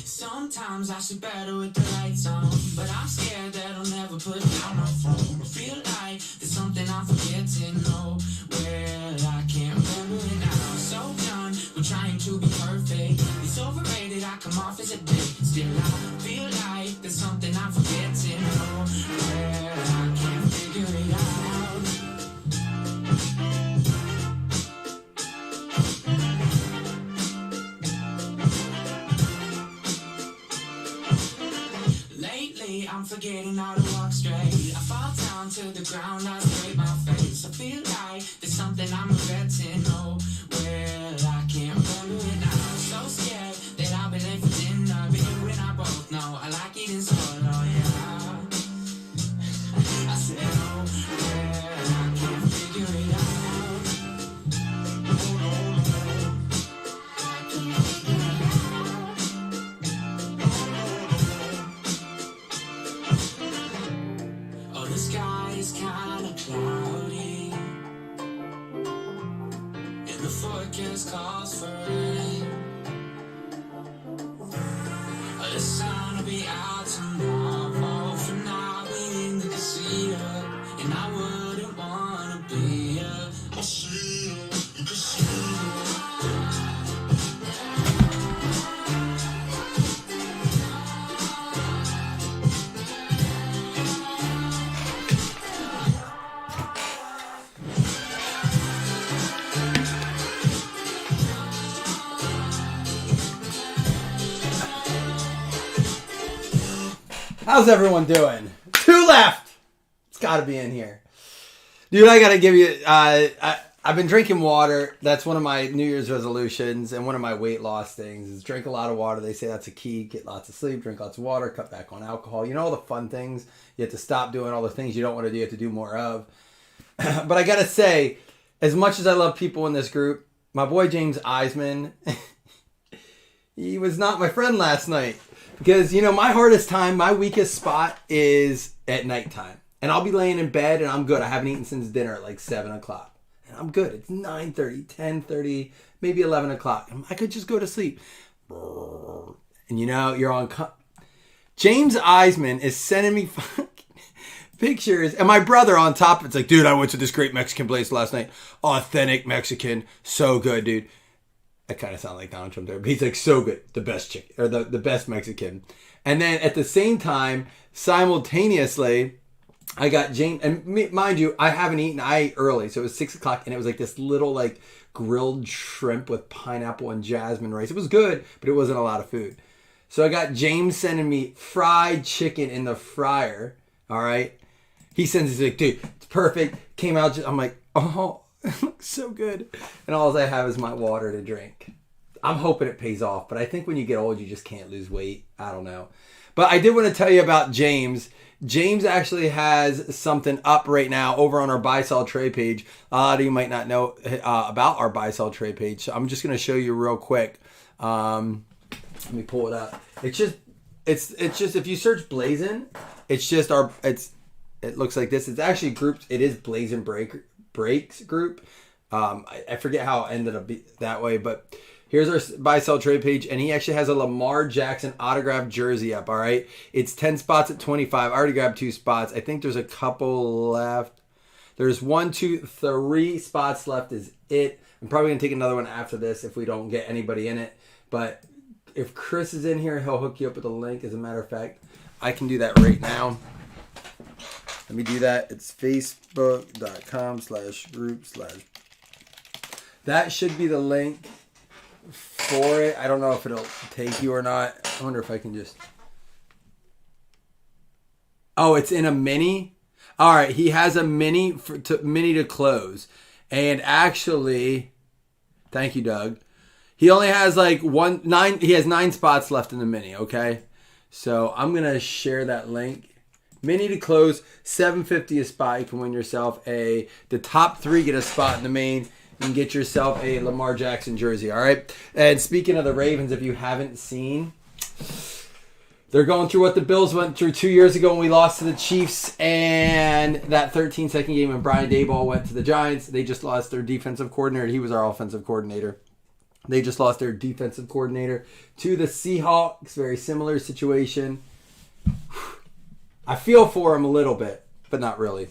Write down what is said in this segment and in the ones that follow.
Sometimes I should better with the lights on, but I'm scared that I'll never put down my phone. I feel like there's something I'm forgetting. Oh, well, I can't remember it now. So done with trying to be perfect. It's overrated, I come off as a dick. Still, I feel like there's something I'm forgetting. Oh, well, I can't figure it out. I'm forgetting how to walk straight. I fall down to the ground, I scrape my face. I feel like there's something I'm regretting. Oh, well, I can't remember it now. I'm so scared that I'll be late for dinner. But you and I both know I like eating solo, yeah. I said, oh, well, I can't figure it out. Oh, no, no. I can't figure it out. The sky is kind of cloudy, and the forecast calls for rain. The sun will be out tomorrow. For now, we in the casino, and I wouldn't wanna be a casino. How's everyone doing? 2 left. It's got to be in here. Dude, I got to give you... I've been drinking water. That's one of my New Year's resolutions and one of my weight loss things is drink a lot of water. They say that's a key. Get lots of sleep, drink lots of water, cut back on alcohol. You know all the fun things. You have to stop doing all the things you don't want to do. You have to do more of. But I got to say, as much as I love people in this group, my boy James Eisman, he was not my friend last night. Because, you know, my hardest time, my weakest spot is at nighttime. And I'll be laying in bed and I'm good. I haven't eaten since dinner at like 7 o'clock. And I'm good. It's 9:30, 10:30, maybe 11 o'clock. I could just go to sleep. And, you know, you're on... James Eisman is sending me pictures. And my brother on top, it's like, dude, I went to this great Mexican place last night. Authentic Mexican. So good, dude. I kind of sound like Donald Trump there, but he's like, so good. The best chicken, or the best Mexican. And then at the same time, simultaneously, I got James, and mind you, I haven't eaten, I ate early, so it was 6 o'clock, and it was like this little like grilled shrimp with pineapple and jasmine rice. It was good, but it wasn't a lot of food. So I got James sending me fried chicken in the fryer, all right? He sends it, he's like, dude, it's perfect. Came out, I'm like, oh, it looks so good. And all I have is my water to drink. I'm hoping it pays off, but I think when you get old, you just can't lose weight. I don't know. But I did want to tell you about James. James actually has something up right now over on our buy sell trade page. A lot of you might not know about our buy sell trade page. So I'm just going to show you real quick. Let me pull it up. It's just if you search Blazin', it's just it looks like this. It's actually grouped. It is Blazin' Breaks group. I forget how it ended up that way, but here's our buy sell trade page, and he actually has a Lamar Jackson autographed jersey up. All right, it's 10 spots at 25. I already grabbed 2 spots. I think there's a couple left. There's 1, 2, 3 spots left. Is it? I'm probably gonna take another one after this if we don't get anybody in it. But if Chris is in here, he'll hook you up with a link. As a matter of fact, I can do that right now. Let me do that. It's facebook.com/group/ That should be the link for it. I don't know if it'll take you or not. I wonder if I can just... Oh, it's in a mini? All right, he has a mini to close. And actually, thank you, Doug. He only has like he has 9 spots left in the mini, okay? So I'm going to share that link. Mini to close, $7.50 a spot. You can win yourself the top 3 get a spot in the main. You can get yourself a Lamar Jackson jersey, all right? And speaking of the Ravens, if you haven't seen, they're going through what the Bills went through 2 years ago when we lost to the Chiefs, and that 13-second game when Brian Daboll went to the Giants. They just lost their defensive coordinator. He was our offensive coordinator. They just lost their defensive coordinator to the Seahawks. Very similar situation. I feel for him a little bit, but not really.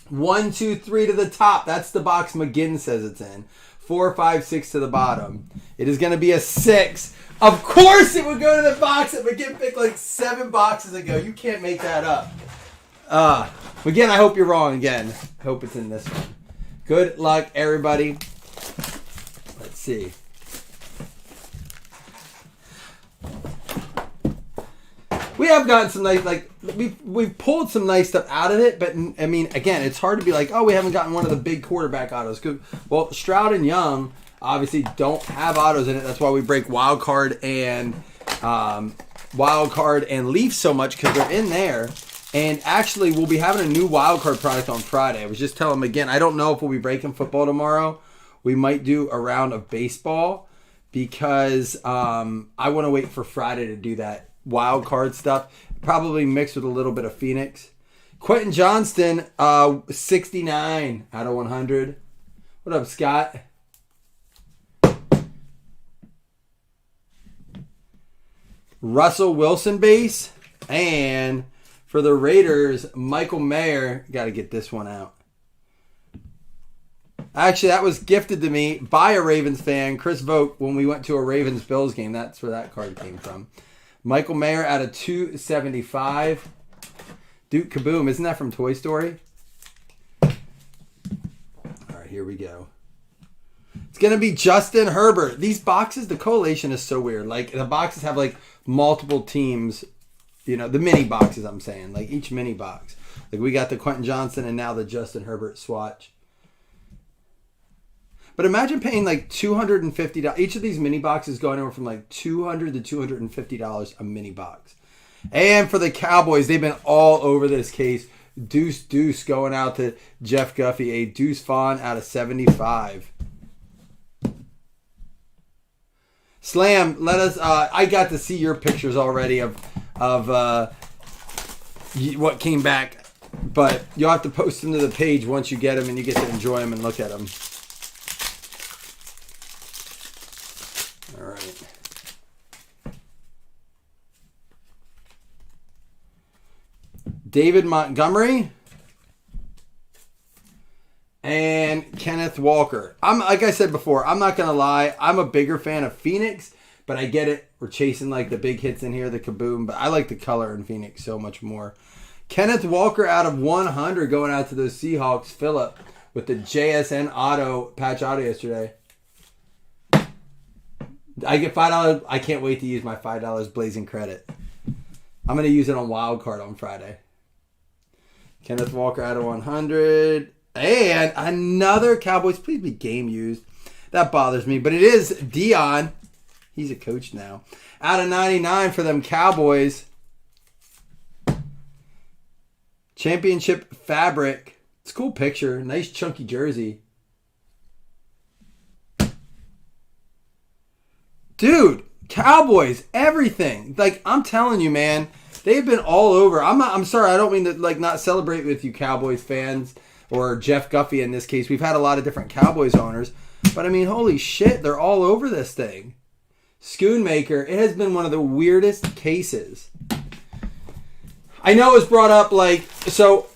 1, 2, 3 to the top. That's the box McGinn says it's in. 4, 5, 6 to the bottom. It is going to be a 6. Of course it would go to the box that McGinn picked like 7 boxes ago. You can't make that up. McGinn, I hope you're wrong again. I hope it's in this one. Good luck, everybody. Let's see. We have gotten some nice, like, we've pulled some nice stuff out of it, but, I mean, again, it's hard to be like, oh, we haven't gotten one of the big quarterback autos. Well, Stroud and Young obviously don't have autos in it. That's why we break Wild Card and Leaf so much, because they're in there. And actually, we'll be having a new Wild Card product on Friday. I was just telling them again, I don't know if we'll be breaking football tomorrow. We might do a round of baseball, because I want to wait for Friday to do that wild card stuff, probably mixed with a little bit of Phoenix. Quentin Johnston, 69 out of 100. What up, Scott? Russell Wilson base. And for the Raiders, Michael Mayer. Got to get this one out. Actually, that was gifted to me by a Ravens fan, Chris Vogt, when we went to a Ravens-Bills game. That's where that card came from. Michael Mayer out of 275. Duke Kaboom. Isn't that from Toy Story? All right, here we go. It's going to be Justin Herbert. These boxes, the collation is so weird. Like, the boxes have, like, multiple teams. You know, the mini boxes, I'm saying. Like, each mini box. Like, we got the Quentin Johnston and now the Justin Herbert swatch. But imagine paying like $250. Each of these mini boxes going over from like $200 to $250 a mini box. And for the Cowboys, they've been all over this case. Deuce going out to Jeff Guffey. A Deuce Vaughn out of 75. Slam, let us. I got to see your pictures already of what came back. But you'll have to post them to the page once you get them and you get to enjoy them and look at them. David Montgomery and Kenneth Walker. Like I said before, I'm not going to lie. I'm a bigger fan of Phoenix, but I get it. We're chasing like the big hits in here, the Kaboom, but I like the color in Phoenix so much more. Kenneth Walker out of 100 going out to those Seahawks. Phillip with the JSN patch auto yesterday. I get $5. I can't wait to use my $5 Blazing credit. I'm going to use it on Wild Card on Friday. Kenneth Walker out of 100. And another Cowboys. Please be game used. That bothers me. But it is Dion. He's a coach now. Out of 99 for them Cowboys. Championship fabric. It's a cool picture. Nice chunky jersey. Dude, Cowboys, everything. Like, I'm telling you, man. They've been all over. I'm sorry. I don't mean to like not celebrate with you Cowboys fans or Jeff Guffey in this case. We've had a lot of different Cowboys owners. But, I mean, holy shit. They're all over this thing. Schoonmaker. It has been one of the weirdest cases. I know it was brought up like, so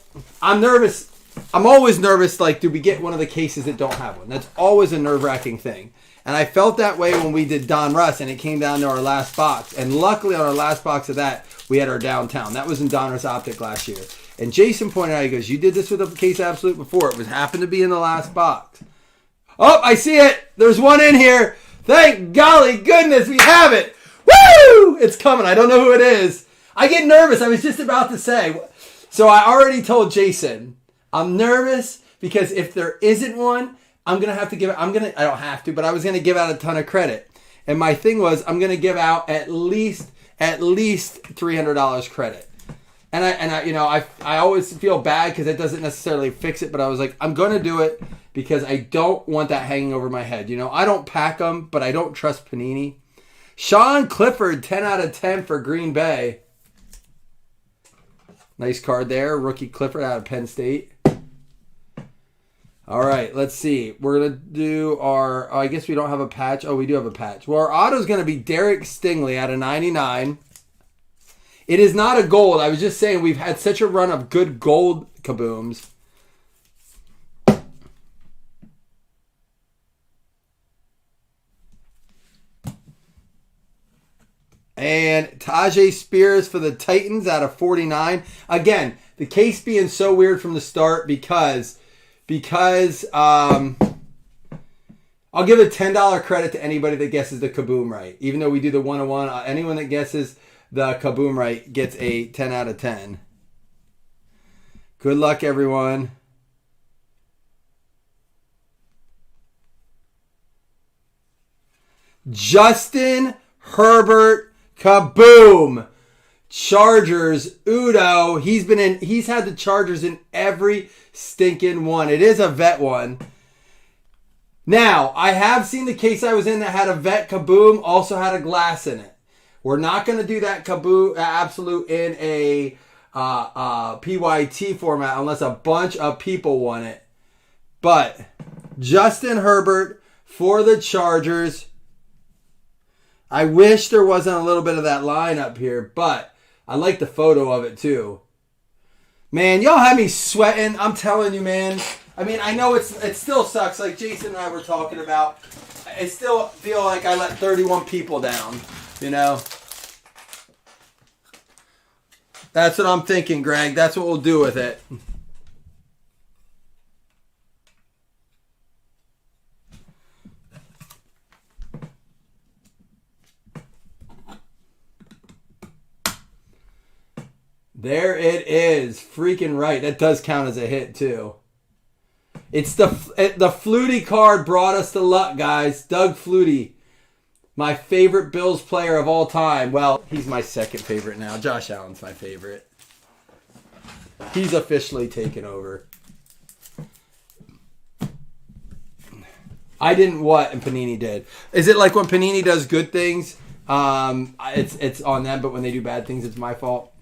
I'm nervous. I'm always nervous, like, do we get one of the cases that don't have one? That's always a nerve-wracking thing. And I felt that way when we did Don Russ and it came down to our last box. And luckily on our last box of that, we had our downtown. That was in Don Russ Optic last year. And Jason pointed out, he goes, you did this with a Case Absolute before. It was happened to be in the last box. Oh, I see it. There's one in here. Thank golly goodness we have it. Woo! It's coming. I don't know who it is. I get nervous. I was just about to say. So I already told Jason, I'm nervous because if there isn't one, I'm going to have to give it. I don't have to, but I was going to give out a ton of credit. And my thing was, I'm going to give out at least $300 credit. I always feel bad because it doesn't necessarily fix it, but I was like, I'm going to do it because I don't want that hanging over my head. I don't pack them, but I don't trust Panini. Sean Clifford, 10 out of 10 for Green Bay. Nice card there. Rookie Clifford out of Penn State. All right, let's see. We're going to do our... I guess we don't have a patch. Oh, we do have a patch. Well, our auto is going to be Derek Stingley out of 99. It is not a gold. I was just saying we've had such a run of good gold kabooms. And Tajay Spears for the Titans out of 49. Again, the case being so weird from the start because I'll give a $10 credit to anybody that guesses the kaboom right. Even though we do the 101, anyone that guesses the kaboom right gets a 10 out of 10. Good luck, everyone. Justin Herbert kaboom. Chargers, Udo. He's had the Chargers in every stinking one. It is a vet one. Now, I have seen the case I was in that had a vet kaboom, also had a glass in it. We're not going to do that kaboom absolute in a PYT format unless a bunch of people want it. But Justin Herbert for the Chargers. I wish there wasn't a little bit of that line up here, but I like the photo of it too. Man, y'all have me sweating. I'm telling you, man. I mean, I know it still sucks. Like Jason and I were talking about, I still feel like I let 31 people down. That's what I'm thinking, Greg. That's what we'll do with it. There it is. Freaking right. That does count as a hit, too. It's the Flutie card brought us to luck, guys. Doug Flutie. My favorite Bills player of all time. Well, he's my second favorite now. Josh Allen's my favorite. He's officially taken over. I didn't what and Panini did. Is it like when Panini does good things, it's on them, but when they do bad things, it's my fault?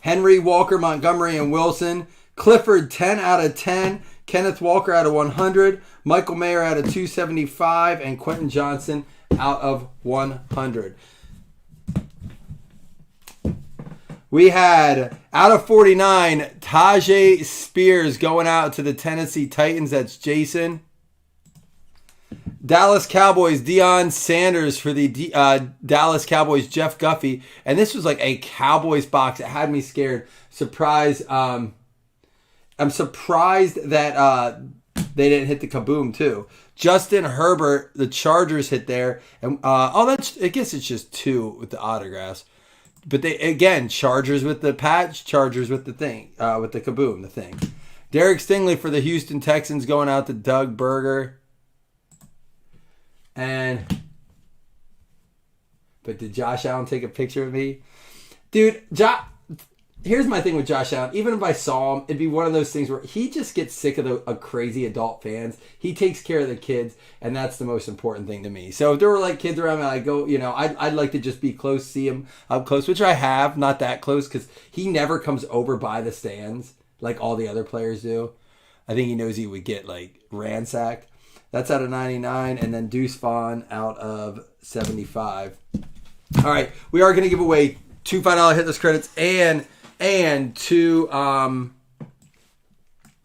Henry, Walker, Montgomery, and Wilson. Clifford, 10 out of 10. Kenneth Walker out of 100. Michael Mayer out of 275. And Quentin Johnson out of 100. We had, out of 49, Tajay Spears going out to the Tennessee Titans. That's Jason. Dallas Cowboys, Deion Sanders for the Dallas Cowboys, Jeff Guffey. And this was like a Cowboys box. It had me scared. Surprised. I'm surprised that they didn't hit the kaboom too. Justin Herbert, the Chargers hit there. And I guess it's just 2 with the autographs. But they, again, Chargers with the patch, Chargers with the thing, with the kaboom, the thing. Derek Stingley for the Houston Texans going out to Doug Berger. But did Josh Allen take a picture of me? Dude, here's my thing with Josh Allen. Even if I saw him, it'd be one of those things where he just gets sick of the crazy adult fans. He takes care of the kids, and that's the most important thing to me. So if there were like kids around me, I'd go, I'd like to just be close, see him up close, which I have, not that close, because he never comes over by the stands like all the other players do. I think he knows he would get like ransacked. That's out of 99, and then Deuce Vaughn out of 75. All right, we are going to give away 2 $5 hitless credits and 2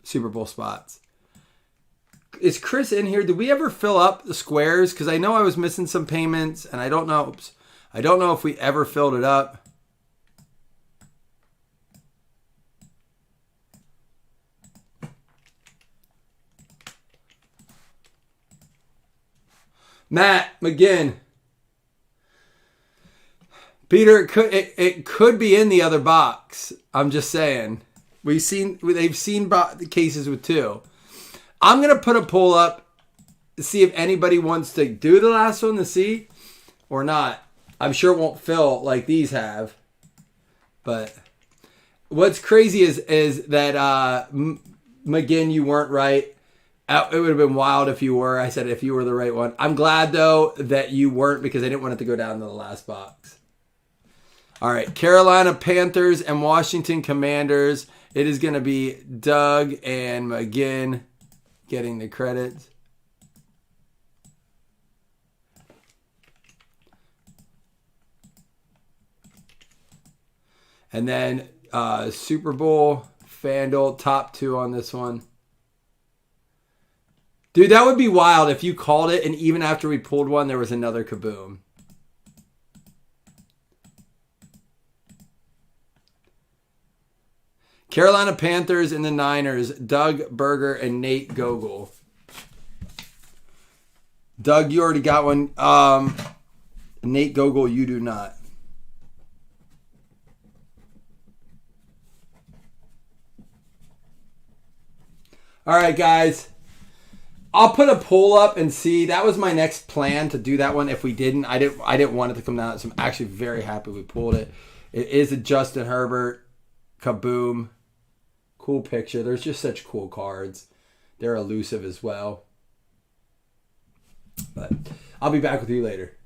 Super Bowl spots. Is Chris in here? Did we ever fill up the squares? Because I know I was missing some payments, and I don't know. I don't know if we ever filled it up. Matt McGinn. Peter, it could be in the other box. I'm just saying. They've seen the cases with 2. I'm gonna put a poll up to see if anybody wants to do the last one to see or not. I'm sure it won't fill like these have, but what's crazy is that McGinn, you weren't right. It would have been wild if you were. I said if you were the right one. I'm glad, though, that you weren't because I didn't want it to go down to the last box. All right, Carolina Panthers and Washington Commanders. It is going to be Doug and McGinn getting the credits. And then Super Bowl, FanDuel, top 2 on this one. Dude, that would be wild if you called it and even after we pulled one, there was another kaboom. Carolina Panthers and the Niners, Doug Berger and Nate Gogol. Doug, you already got one. Nate Gogol, you do not. All right, guys. I'll put a poll up and see. That was my next plan to do that one. If we didn't, I didn't want it to come down. So I'm actually very happy we pulled it. It is a Justin Herbert kaboom. Cool picture. There's just such cool cards. They're elusive as well. But I'll be back with you later.